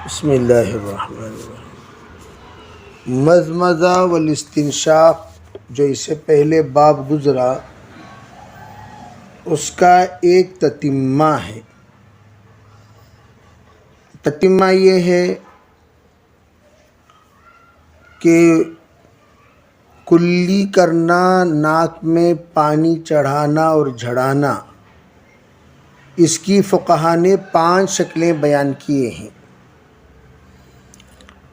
بسم اللہ الرحمن الرحیم۔ مزمزہ والاستنشاق جو اس سے پہلے باب گزرا اس کا ایک تتمہ ہے۔ تتمہ یہ ہے کہ کلی کرنا، ناک میں پانی چڑھانا اور جھڑانا، اس کی فقہا نے 5 شکلیں بیان کیے ہیں۔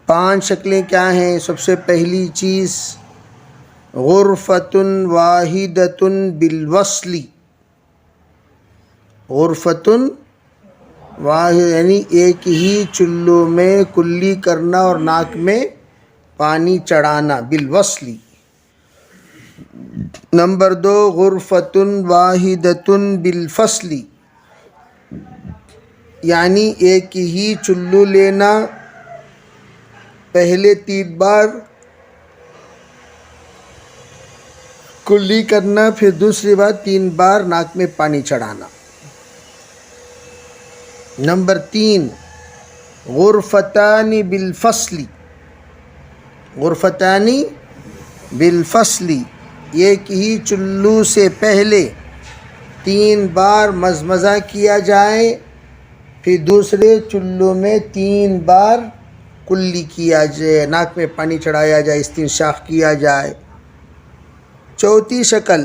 5 شکلیں کیا ہیں؟ سب سے پہلی چیز غرفۃ واحدۃ بالوصل، غرفۃ واحد یعنی ایک ہی چلو میں کلی کرنا اور ناک میں پانی چڑھانا، بالوصل۔ نمبر 2 غرفۃ واحدۃ بالفصل، یعنی ایک ہی چلو لینا، پہلے 3 بار کلی کرنا، پھر دوسری بار 3 بار ناک میں پانی چڑھانا۔ نمبر 3 غرفتان بالفصل، غرفتان بالفصل، ایک ہی چلو سے پہلے 3 بار مزمزہ کیا جائے، پھر دوسرے چلو میں 3 بار کلی کیا جائے، ناک میں پانی چڑھایا جائے، استنشاق کیا جائے۔ چوتھی شکل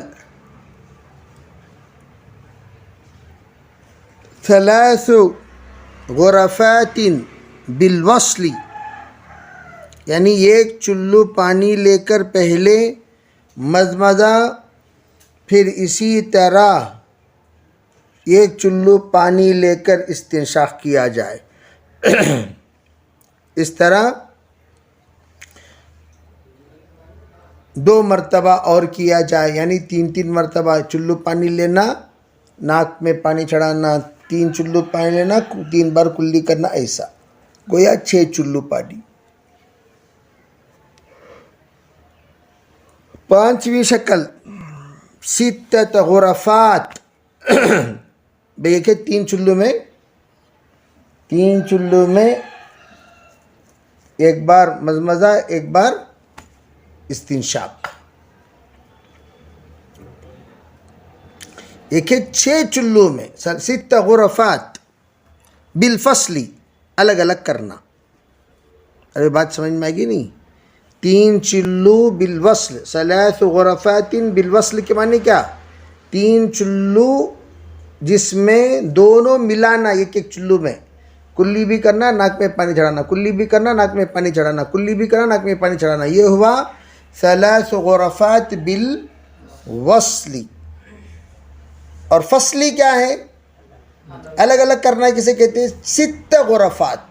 3 غرفات بالوصل، یعنی ایک چلو پانی لے کر پہلے مزمزہ، پھر اسی طرح ایک چلو پانی لے کر استنشاق کیا جائے۔ اس طرح 2 مرتبہ اور کیا جائے، یعنی 3 مرتبہ چلو پانی لینا، ناک میں پانی چڑھانا، 3 چلو پانی لینا، 3 بار کلی کرنا، ایسا گویا 6 چلو پانی۔ 5ویں شکل 6 غرفات، دیکھیں 3 چلو میں 1 بار مزمزہ، 1 بار استنشاق۔ ایک 6 چلو میں 6 غرفات بالفصل، الگ الگ کرنا۔ ارے بات سمجھ میں آئے گی نہیں؟ 3 چلو بالوصل، 3 غرفات بالوصل کے معنی کیا؟ 3 چلو جس میں دونوں ملانا، ایک چلو میں کلی بھی کرنا، ناک میں پانی چڑھانا، کلی بھی کرنا، ناک میں پانی چڑھانا، کلی بھی کرنا، ناک میں پانی چڑھانا، یہ ہوا 3 غرفات بالوصل۔ اور فصلی کیا ہے؟ الگ الگ کرنا، کسے کہتے ہیں؟ 6 غرفات۔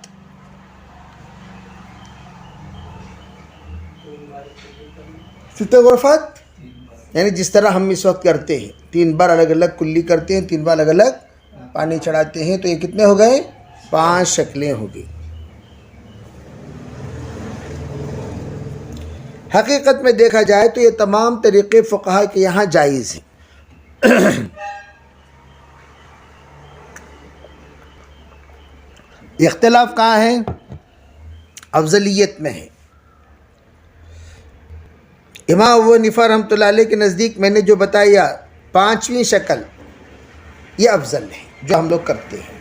غرفات یعنی جس طرح ہم اس وقت کرتے ہیں، 3 بار الگ الگ کلی کرتے ہیں، 3 بار الگ الگ پانی چڑھاتے ہیں، تو یہ کتنے ہو گئے؟ 5 شکلیں ہو گئی۔ حقیقت میں دیکھا جائے تو یہ تمام طریقے فقہا کے یہاں جائز ہیں۔ اختلاف کہاں ہے؟ افضلیت میں ہے۔ امام ابو حنیفہ رحمۃ اللہ علیہ کے نزدیک میں نے جو بتایا 5ویں شکل، یہ افضل ہے جو ہم لوگ کرتے ہیں۔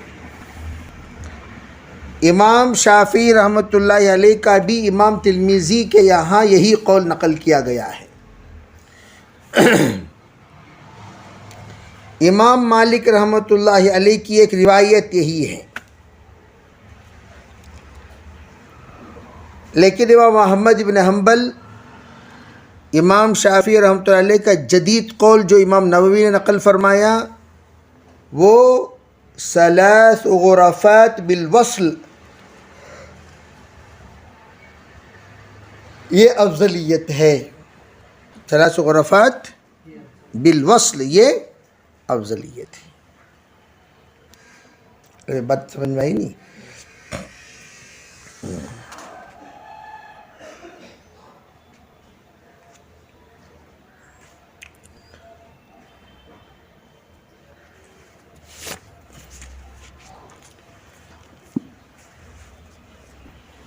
امام شافعی رحمۃ اللہ علیہ کا بھی امام ترمذی کے یہاں یہی قول نقل کیا گیا ہے۔ امام مالک رحمۃ اللہ علیہ کی ایک روایت یہی ہے، لیکن امام محمد بن حنبل، امام شافعی رحمۃ اللہ علیہ کا جدید قول جو امام نووی نے نقل فرمایا، وہ 3 غرفات بالوصل، یہ افضلیت ہے۔ 3 غرفات بالوصل یہ افضلیت ہے۔ بات سمجھ میں آئی نہیں؟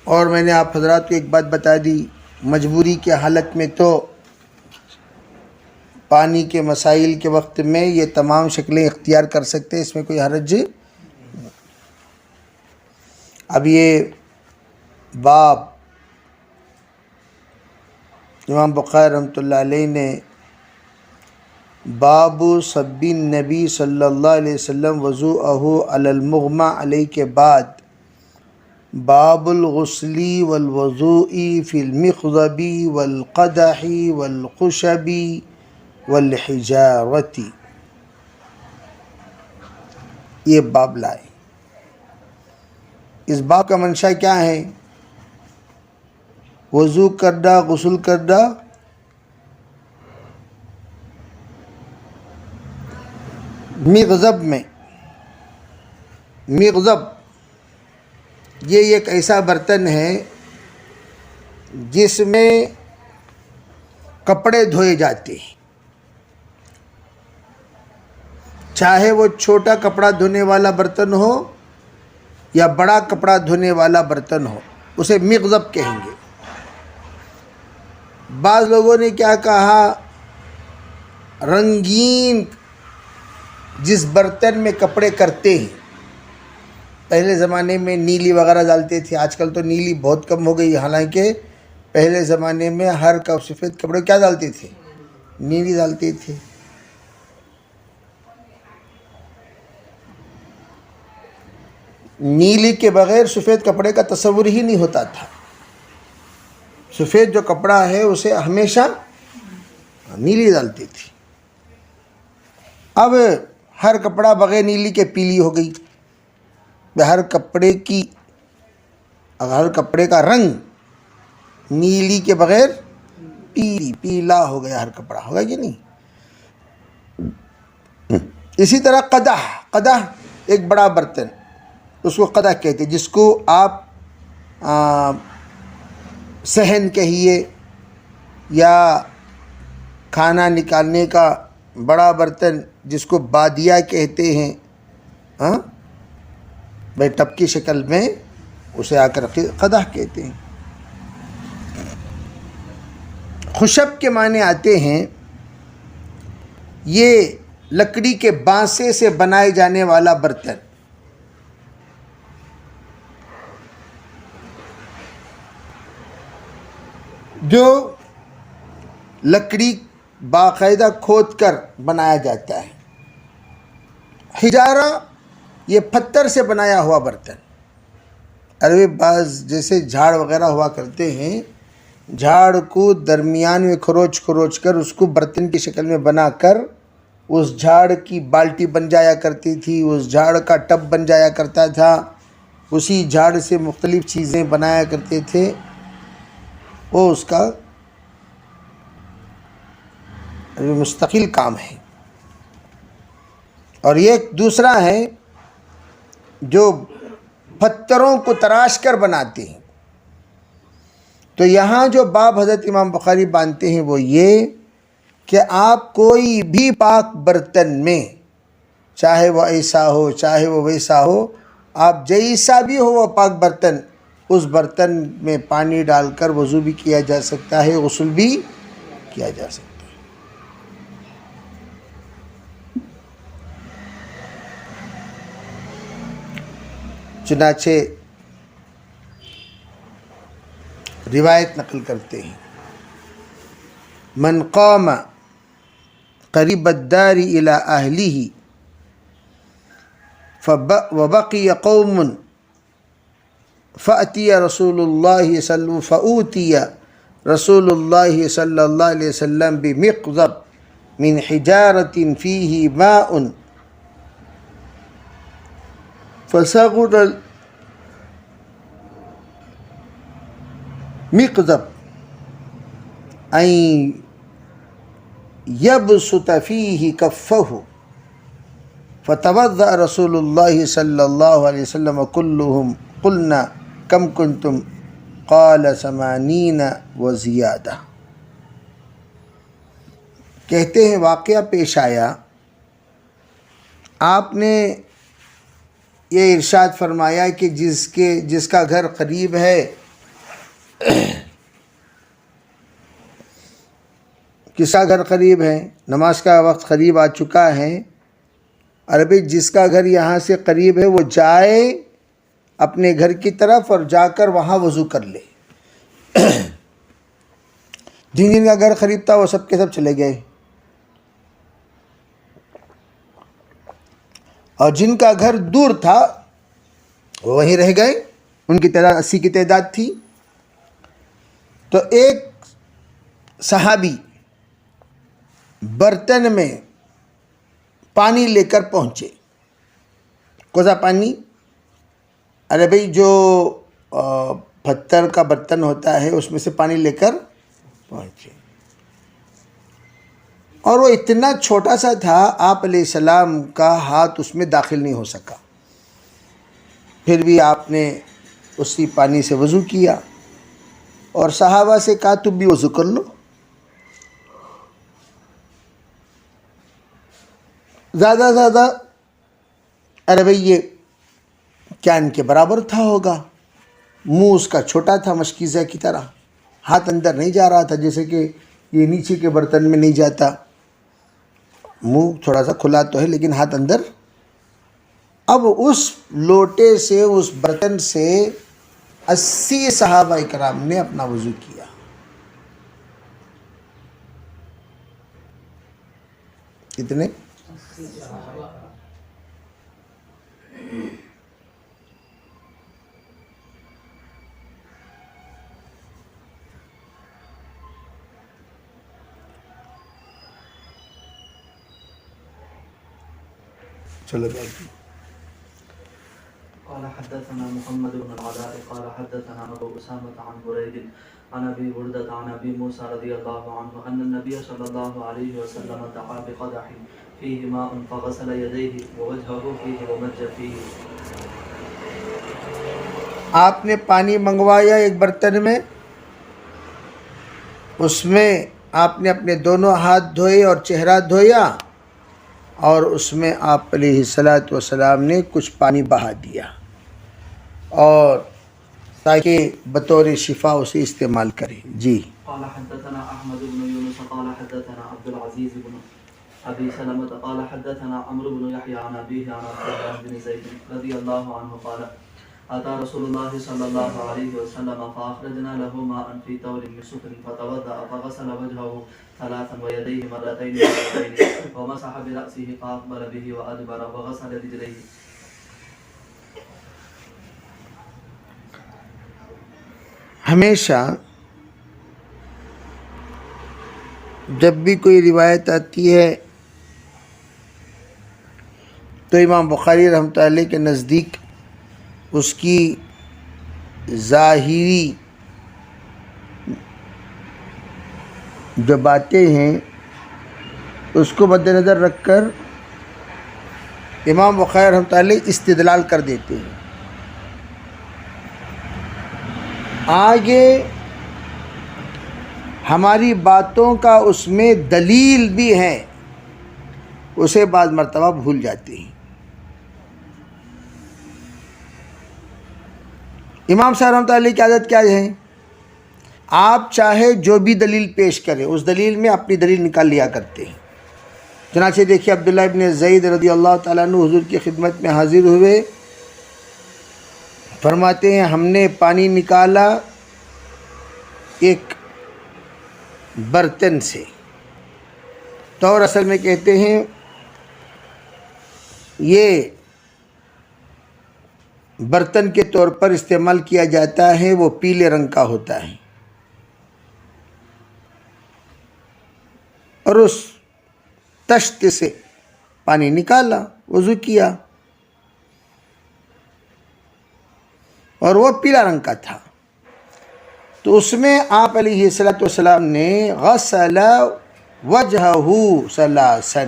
اور میں نے آپ حضرات کو ایک بات بتا دی، مجبوری کے حالت میں تو پانی کے مسائل کے وقت میں یہ تمام شکلیں اختیار کر سکتے ہیں، اس میں کوئی حرج۔ اب یہ باب امام بخاری رحمۃ اللہ علیہ نے باب سب النبی صلی اللہ علیہ وسلم وضوءہ علی المغمى علیہ کے بعد باب الغسل والوضوء فی المخضب والقدح والخشب والحجارۃ، یہ باب لائے۔ اس باب کا منشا کیا ہے؟ وضو کرنا، غسل کرنا، مغضب میں، مغضب یہ ایک ایسا برتن ہے جس میں کپڑے دھوئے جاتے ہیں، چاہے وہ چھوٹا کپڑا دھونے والا برتن ہو یا بڑا کپڑا دھونے والا برتن ہو، اسے مغضب کہیں گے۔ بعض لوگوں نے کیا کہا، رنگین جس برتن میں کپڑے کرتے ہیں، پہلے زمانے میں نیلی وغیرہ ڈالتے تھے، آج کل تو نیلی بہت کم ہو گئی، حالانکہ پہلے زمانے میں ہر سفید کپڑے کیا ڈالتے تھے؟ نیلی ڈالتے تھے۔ نیلی کے بغیر سفید کپڑے کا تصور ہی نہیں ہوتا تھا، سفید جو کپڑا ہے اسے ہمیشہ نیلی ڈالتی تھی۔ اب ہر کپڑا بغیر نیلی کے پیلی ہو گئی، ہر کپڑے کا رنگ نیلی کے بغیر پیلا ہو گیا، ہر کپڑا ہوگا کہ نہیں؟ اسی طرح قدح ایک بڑا برتن، اس کو قدح کہتے ہیں، جس کو آپ صحن کہیے یا کھانا نکالنے کا بڑا برتن جس کو بادیہ کہتے ہیں، بھائی ٹب کی شکل میں اسے آ کر قدح کہتے ہیں۔ خشب کے معنی آتے ہیں، یہ لکڑی کے بانسے سے بنائے جانے والا برتن، جو لکڑی باقاعدہ کھود کر بنایا جاتا ہے۔ حجارہ یہ پتھر سے بنایا ہوا برتن، عربی بعض جیسے جھاڑ وغیرہ ہوا کرتے ہیں، جھاڑ کو درمیان میں کھروچ کر اس کو برتن کی شکل میں بنا کر اس جھاڑ کی بالٹی بن جایا کرتی تھی، اس جھاڑ کا ٹب بن جایا کرتا تھا، اسی جھاڑ سے مختلف چیزیں بنایا کرتے تھے، وہ اس کا مستقل کام ہے۔ اور ایک دوسرا ہے جو پتھروں کو تراش کر بناتے ہیں۔ تو یہاں جو باب حضرت امام بخاری باندھتے ہیں وہ یہ کہ آپ کوئی بھی پاک برتن میں، چاہے وہ ایسا ہو چاہے وہ ویسا ہو، آپ جیسا بھی ہو وہ پاک برتن، اس برتن میں پانی ڈال کر وضو بھی کیا جا سکتا ہے، غسل بھی کیا جا سکتا ہے۔ چنانچہ روایت نقل کرتے ہیں، من قام قریب الدار الى اہلہ وبقی قوم فأتی رسول اللہ صلی اللہ علیہ وسلم بمقذب من حجارۃ فیہ ماء فصغر المقذب ان یبسط فیہ کفہ فتوضأ رسول اللہ صلی اللہ علیہ وسلم کلہم قلنا کم کنتم قال 80 وزیادہ۔ کہتے ہیں واقعہ پیش آیا، آپ نے یہ ارشاد فرمایا کہ جس کا گھر قریب ہے کس کا گھر قریب ہے؟ نماز کا وقت قریب آ چکا ہے، عربی جس کا گھر یہاں سے قریب ہے وہ جائے اپنے گھر کی طرف اور جا کر وہاں وضو کر لے۔ جن جن کا گھر قریب تھا وہ سب کے سب چلے گئے، اور جن کا گھر دور تھا وہ وہیں رہ گئے۔ ان کی تعداد 80 کی تعداد تھی۔ تو ایک صحابی برتن میں پانی لے کر پہنچے۔ کوزا پانی، ارے بھائی جو پتھر کا برتن ہوتا ہے اس میں سے پانی لے کر پہنچے، اور وہ اتنا چھوٹا سا تھا آپ علیہ السلام کا ہاتھ اس میں داخل نہیں ہو سکا۔ پھر بھی آپ نے اسی پانی سے وضو کیا اور صحابہ سے کہا تم بھی وضو کر لو۔ زیادہ زیادہ ارے بھائی یہ کیا ان کے برابر تھا ہوگا، منہ اس کا چھوٹا تھا مشکیزہ کی طرح، ہاتھ اندر نہیں جا رہا تھا جیسے کہ یہ نیچے کے برتن میں نہیں جاتا، منہ تھوڑا سا کھلا تو ہے لیکن ہاتھ اندر۔ اب اس لوٹے سے، اس برتن سے 80 صحابہ کرام نے اپنا وضو کیا۔ کتنے؟ چلو بیٹھیں۔ قال حدثنا محمد بن العلاء قال حدثنا ابو اسامة عن بريد عن ابي بردة عن ابي موسى رضي الله عنه ان النبي صلى الله عليه وسلم دعا بقدح فيه ماء فغسل يديه ووجهه فيه ومج فيه۔ آپ نے پانی منگوایا ایک برتن میں، اس میں آپ نے اپنے دونوں ہاتھ دھوئے اور چہرہ دھویا، اور اس میں آپ علیہ السلام نے کچھ پانی بہا دیا، اور تاکہ بطور شفا اسے استعمال کریں۔ جی۔ قال حدثنا احمد بن يونس قال حدثنا عبد العزيز بن ابي سلمة قال حدثنا عمرو بن يحيى عن ابيه عن عبد الله بن زيد رضي الله عنه قال اتى رسول الله صلى الله عليه وسلم فاخرجنا له ماء في تور من سكر فتوضا فغسل وجهه ثلاثا ويديه مرتين ومسح براسه فاقبل به وادبر وغسل رجليه۔ ہمیشہ جب بھی کوئی روایت آتی ہے تو امام بخاری رحمۃ اللہ علیہ کے نزدیک اس کی ظاہری جو باتیں ہیں اس کو مد نظر رکھ کر امام بخاری رحمۃ اللہ علیہ استدلال کر دیتے ہیں۔ آگے ہماری باتوں کا اس میں دلیل بھی ہے، اسے بعض مرتبہ بھول جاتے ہیں۔ امام صاحب رحمۃ اللہ علیہ کی عادت کیا ہے؟ آپ چاہے جو بھی دلیل پیش کریں اس دلیل میں اپنی دلیل نکال لیا کرتے ہیں۔ چنانچہ دیکھیے عبداللہ ابن زید رضی اللہ تعالیٰ عنہ حضور کی خدمت میں حاضر ہوئے، فرماتے ہیں ہم نے پانی نکالا ایک برتن سے، طور اصل میں کہتے ہیں یہ برتن کے طور پر استعمال کیا جاتا ہے، وہ پیلے رنگ کا ہوتا ہے، اور اس تشت سے پانی نکالا، وضو کیا، اور وہ پیلا رنگ کا تھا۔ تو اس میں آپ علیہ السلام نے غسل وجہہ ثلاثا۔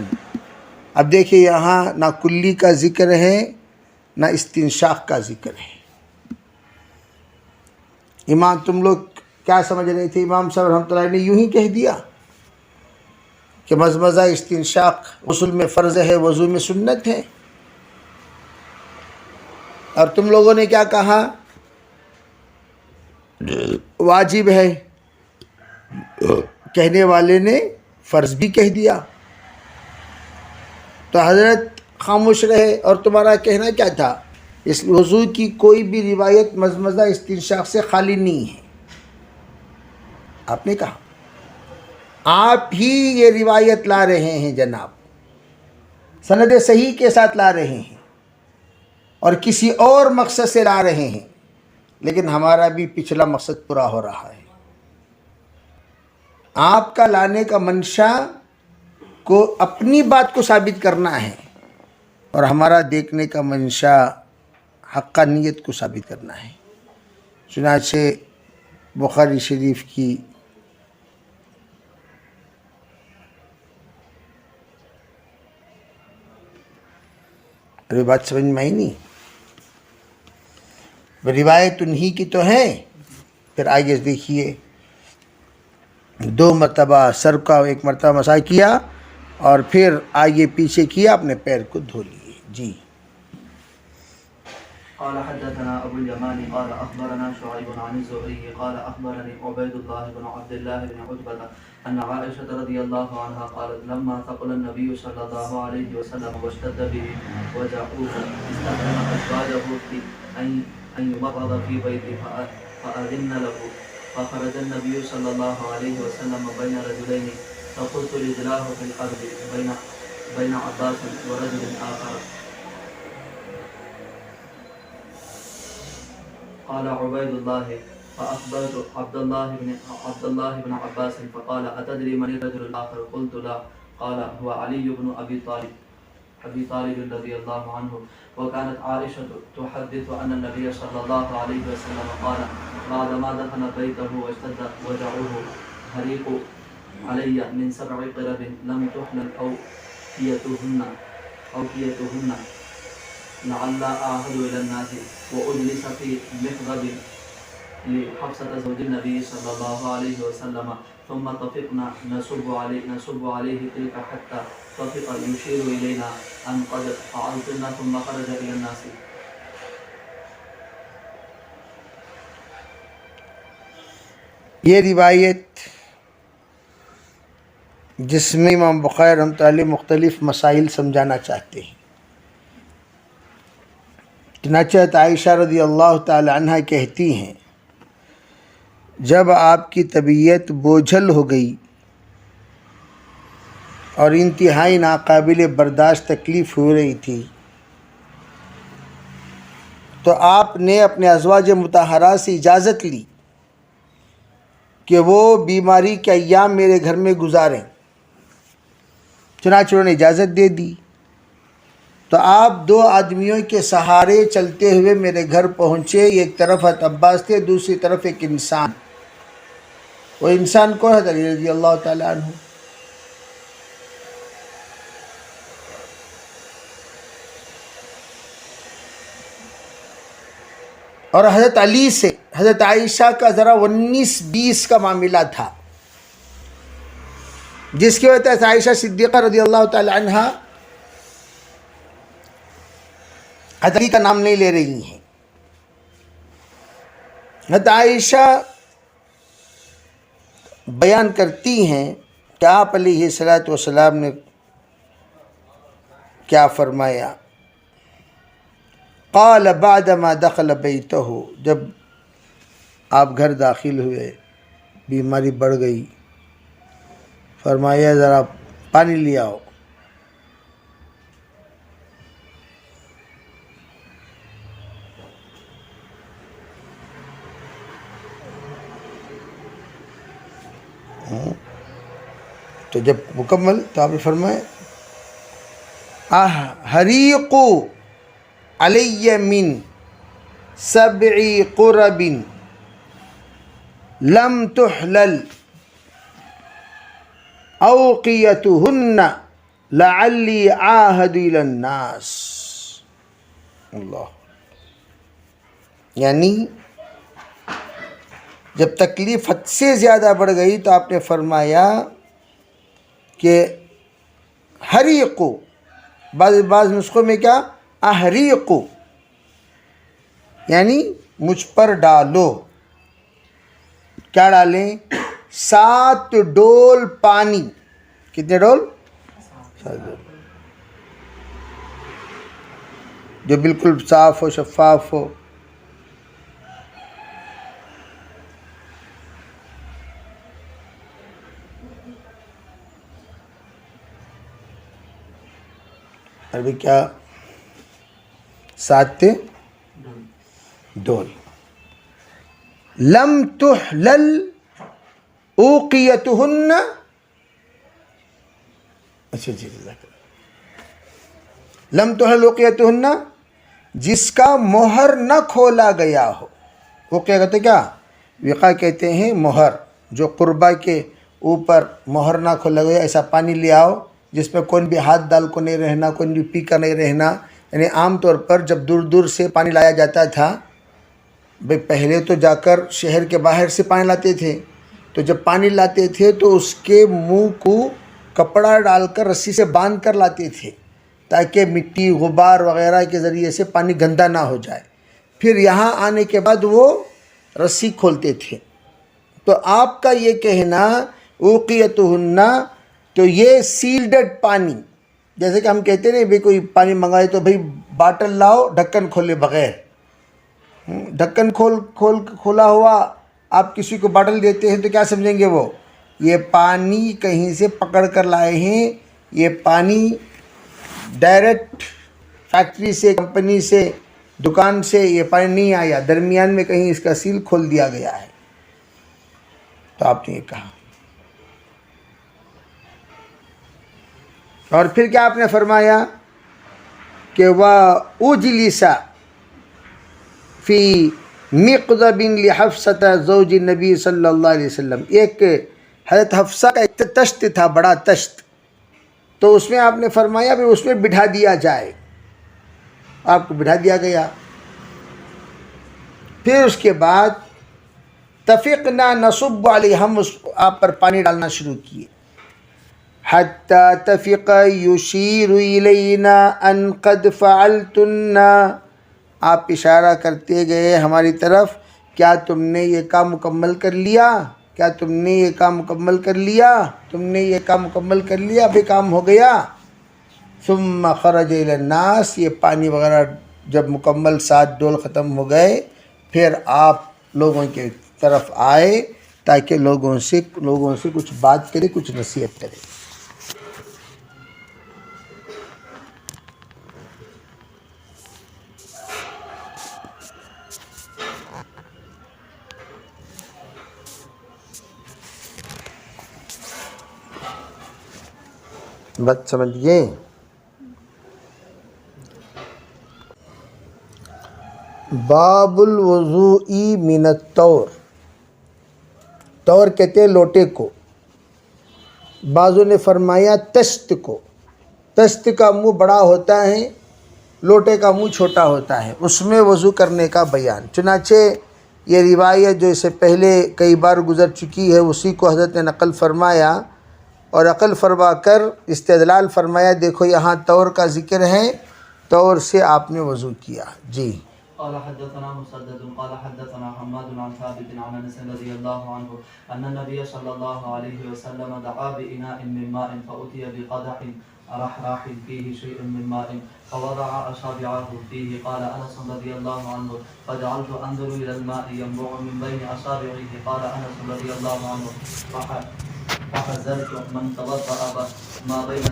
اب دیکھیے یہاں نہ کلی کا ذکر ہے نہ استنشاق کا ذکر ہے۔ امام تم لوگ کیا سمجھ رہے تھے؟ امام صاحب رحمۃ اللہ نے یوں ہی کہہ دیا کہ مزمزہ استنشاق غسل میں فرض ہے، وضو میں سنت ہے، اور تم لوگوں نے کیا کہا؟ واجب ہے، کہنے والے نے فرض بھی کہہ دیا، تو حضرت خاموش رہے، اور تمہارا کہنا کیا تھا؟ اس وضو کی کوئی بھی روایت مزمزہ استنشاق سے خالی نہیں ہے، آپ نے کہا۔ آپ ہی یہ روایت لا رہے ہیں جناب، سند صحیح کے ساتھ لا رہے ہیں، اور کسی اور مقصد سے لا رہے ہیں، لیکن ہمارا بھی پچھلا مقصد پورا ہو رہا ہے۔ آپ کا لانے کا منشا کو اپنی بات کو ثابت کرنا ہے، اور ہمارا دیکھنے کا منشا حقانیت کو ثابت کرنا ہے۔ چنانچہ بخاری شریف کی ابھی بات سمجھ میں آئی نہیں؟ روایت انہی کی تو ہے۔ پھر آگے دیکھیے، 2 مرتبہ سر کا 1 مرتبہ مسح کیا، اور پھر آگے پیچھے کیا، اپنے پیر کو دھو لیے۔ جی۔ قال حدثنا ابو اليمان قال اخبرنا شعيب عن الزهري قال اخبرني عبيد الله بن عبد الله بن عتبة ان عائشة رضي الله عنها قالت لما ثقل النبي صلى الله عليه وسلم واشتد به وجعوه استأذن ازواجه في ان يمرض في بيته فأذن له فخرج النبي صلى الله عليه وسلم بين رجلين فقلت رجلاه في الارض بين عباس ورجل آخر. قال عبيد الله فأخبرت عبد الله بن عباس فقال أتدري من الرجل الآخر؟ قلت لا. قال هو علي بن أبي طالب رضي الله عنه. وكانت عائشة تحدث أن النبي صلى الله عليه وسلم قال بعدما دخل بيته واشتد وجعه هريق علي من 7 قرب لم تحلل أوكيتهن لعل أعهد إلى الناس وأجلس في مخضب لحفصة زوج النبي صلى الله عليه وسلم ثم طفقنا نصب عليه تلك حتى طفق يشير إلينا أن قد فعلتن ثم خرج إلى الناس. یہ روایت جس میں امام بخاری رحمۃ اللہ علیہ مختلف مسائل سمجھانا چاہتے ہیں، چنانچہ عائشہ رضی اللہ تعالی عنہ کہتی ہیں، جب آپ کی طبیعت بوجھل ہو گئی اور انتہائی ناقابل برداشت تکلیف ہو رہی تھی، تو آپ نے اپنے ازواج مطہرات سے اجازت لی کہ وہ بیماری کے ایام میرے گھر میں گزاریں۔ چنانچہ انہوں نے اجازت دے دی، تو آپ 2 آدمیوں کے سہارے چلتے ہوئے میرے گھر پہنچے۔ ایک طرف حضرت عباس تھے، دوسری طرف ایک انسان۔ وہ انسان کون ہے؟ علی رضی اللہ تعالیٰ عنہ۔ اور حضرت علی سے حضرت عائشہ کا ذرا 19-20 کا معاملہ تھا، جس کی وجہ سے عائشہ صدیقہ رضی اللہ تعالی عنہ حضرت علی کا نام نہیں لے رہی ہیں۔ حضرت عائشہ بیان کرتی ہیں کہ آپ علیہ الصلوۃ والسلام نے کیا فرمایا، قال بعدما دخل بیتہ، جب آپ گھر داخل ہوئے، بیماری بڑھ گئی، فرمایا ذرا پانی لے آؤ۔ تو جب مکمل تو آپ نے فرمایا حریق علی من 7 قرب لم تحلل اوقیتہن لعلی عاہد الی الناس۔ اللہ، یعنی جب تکلیف حد سے زیادہ بڑھ گئی تو آپ نے فرمایا کہ حریقو، بعض نسخوں میں کیا احریقو، یعنی مجھ پر ڈالو۔ کیا ڈالیں؟ 7 ڈول پانی. کتنے ڈول؟ 7 ڈول، جو بالکل صاف ہو، شفاف ہو. ابھی کیا 7 ڈول. لم تحلل اوقیتہن. اچھا جی، لم تحلل اوقیتہن، جس کا مہر نہ کھولا گیا ہو. اوقیہ کہتے کیا؟ وقا کہتے ہیں مہر. جو قربہ کے اوپر مہر نہ کھولا گیا، ایسا پانی لے آؤ جس میں کوئی بھی ہاتھ ڈال کو نہیں رہنا، کوئی بھی پی کر نہیں رہنا. یعنی عام طور پر جب دور دور سے پانی لایا جاتا تھا، بھئی پہلے تو جا کر شہر کے باہر سے پانی لاتے تھے، تو جب پانی لاتے تھے تو اس کے منہ کو کپڑا ڈال کر رسی سے باندھ کر لاتے تھے، تاکہ مٹی غبار وغیرہ کے ذریعے سے پانی گندا نہ ہو جائے. پھر یہاں آنے کے بعد وہ رسی کھولتے تھے. تو آپ کا یہ کہنا اوقیتہن، تو یہ سیلڈڈ پانی، جیسے کہ ہم کہتے ہیں بھئی کوئی پانی منگائے تو بھئی باٹل لاؤ ڈھکن کھولے بغیر. ڈھکن کھولا ہوا آپ کسی کو باٹل دیتے ہیں تو کیا سمجھیں گے؟ وہ یہ پانی کہیں سے پکڑ کر لائے ہیں. یہ پانی ڈائریکٹ فیکٹری سے، کمپنی سے، دکان سے یہ پانی نہیں آیا، درمیان میں کہیں اس کا سیل کھول دیا گیا ہے. تو آپ نے یہ کہا. اور پھر کیا آپ نے فرمایا کہ وَأُجْلِسَ فی مقذب لحفصۃ زوج نبی صلی اللہ علیہ وسلم. ایک حضرت حفصہ کا ایک تشت تھا، بڑا تشت، تو اس میں آپ نے فرمایا بھی اس میں بٹھا دیا جائے. آپ کو بٹھا دیا گیا. پھر اس کے بعد تفقنا نصب علیہ، ہم آپ پر پانی ڈالنا شروع کیے. حتی تفق یشیر الینا ان قد فعلتن، آپ اشارہ کرتے گئے ہماری طرف، کیا تم نے یہ کام مکمل کر لیا؟ کیا تم نے یہ کام مکمل کر لیا؟ تم نے یہ کام مکمل کر لیا، ابھی کام ہو گیا. ثم خرج الی الناس، یہ پانی وغیرہ جب مکمل 7 ڈول ختم ہو گئے، پھر آپ لوگوں کے طرف آئے تاکہ لوگوں سے کچھ بات کرے، کچھ نصیحت کرے. بات سمجھ گئے؟ باب الوضوء من الطور. طور کہتے ہیں لوٹے کو. بعضوں نے فرمایا تشت کو. تشت کا منہ بڑا ہوتا ہے، لوٹے کا منہ چھوٹا ہوتا ہے، اس میں وضو کرنے کا بیان. چنانچہ یہ روایت جو اس سے پہلے کئی بار گزر چکی ہے، اسی کو حضرت نے نقل فرمایا اور عقل فرما کر استدلال فرمایا. دیکھو یہاں طور کا ذکر ہے، طور سے آپ نے وضو کیا. جی. قال حدثنا مسدد قال حدثنا حماد عن ثابت عن انس رضي الله عنه ان النبي صلى الله عليه وسلم دعا بإناء من ماء فأتي بقدح رحراح فيه شيء من ماء فوضع أصابعه فيه. قال انس رضي الله عنه فجعلت انظر الى الماء ينبع من بين اصابعه. قال انس رضي الله عنه فحذرت من توضأ ما بين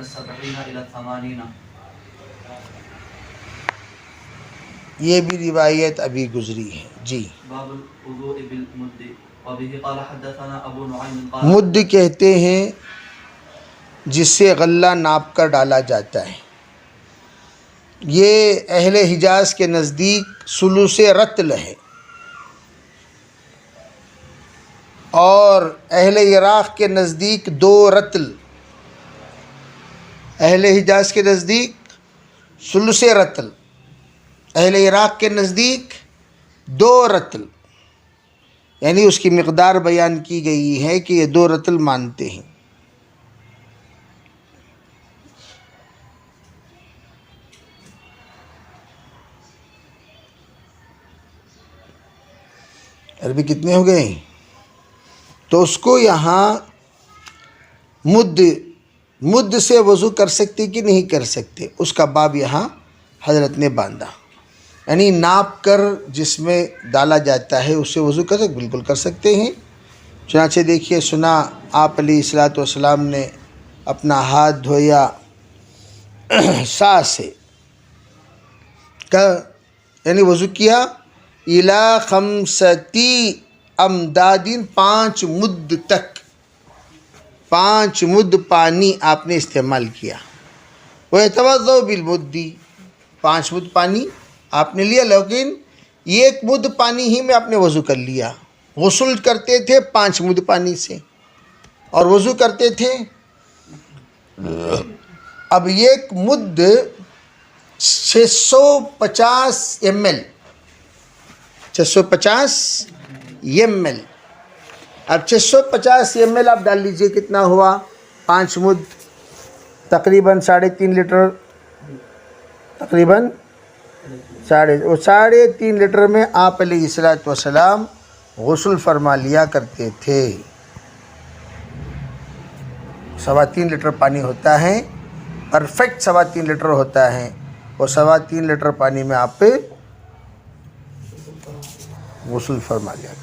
70 الى 80. یہ بھی روایت ابھی گزری ہے. جی. باب الوضوء بالمد وبه قال حدثنا ابو نعيم قال مد کہتے ہیں جس سے غلہ ناپ کر ڈالا جاتا ہے. یہ اہل حجاز کے نزدیک ثلث رطل ہے، اور اہل عراق کے نزدیک 2 رطل. اہل حجاز کے نزدیک ثلث رطل، اہل عراق کے نزدیک 2 رطل. یعنی اس کی مقدار بیان کی گئی ہے کہ یہ 2 رطل مانتے ہیں. عربی کتنے ہو گئے؟ تو اس کو یہاں مد سے وضو کر سکتے کہ نہیں کر سکتے، اس کا باب یہاں حضرت نے باندھا. یعنی ناپ کر جس میں ڈالا جاتا ہے اس سے وضو کر سکتے، بالکل کر سکتے ہیں. چنانچہ دیکھیے سنا آپ علیہ الصلوۃ والسلام نے اپنا ہاتھ دھویا سا سے، یعنی وضو کیا الی خمستی امدادین، 5 مد تک، 5 مد پانی آپ نے استعمال کیا. وَيَتَوَضَّأُ بِالْمُدِّ، 5 مد پانی آپ نے لیا، لیکن 1 مد پانی ہی میں آپ نے وضو کر لیا. غسل کرتے تھے 5 مد پانی سے اور وضو کرتے تھے. اب 1 مد 650 ml، 650 ml. اب 650 ml آپ ڈال لیجئے، کتنا ہوا؟ 5 مد، تقریباً 3.5 لیٹر، تقریباً 3.5 لیٹر میں آپ علیہ الصلوۃ والسلام غسل فرما لیا کرتے تھے. 3.25 لیٹر پانی ہوتا ہے، پرفیکٹ 3.25 لیٹر ہوتا ہے. وہ 3.25 لیٹر پانی میں آپ غسل فرما لیا کرتے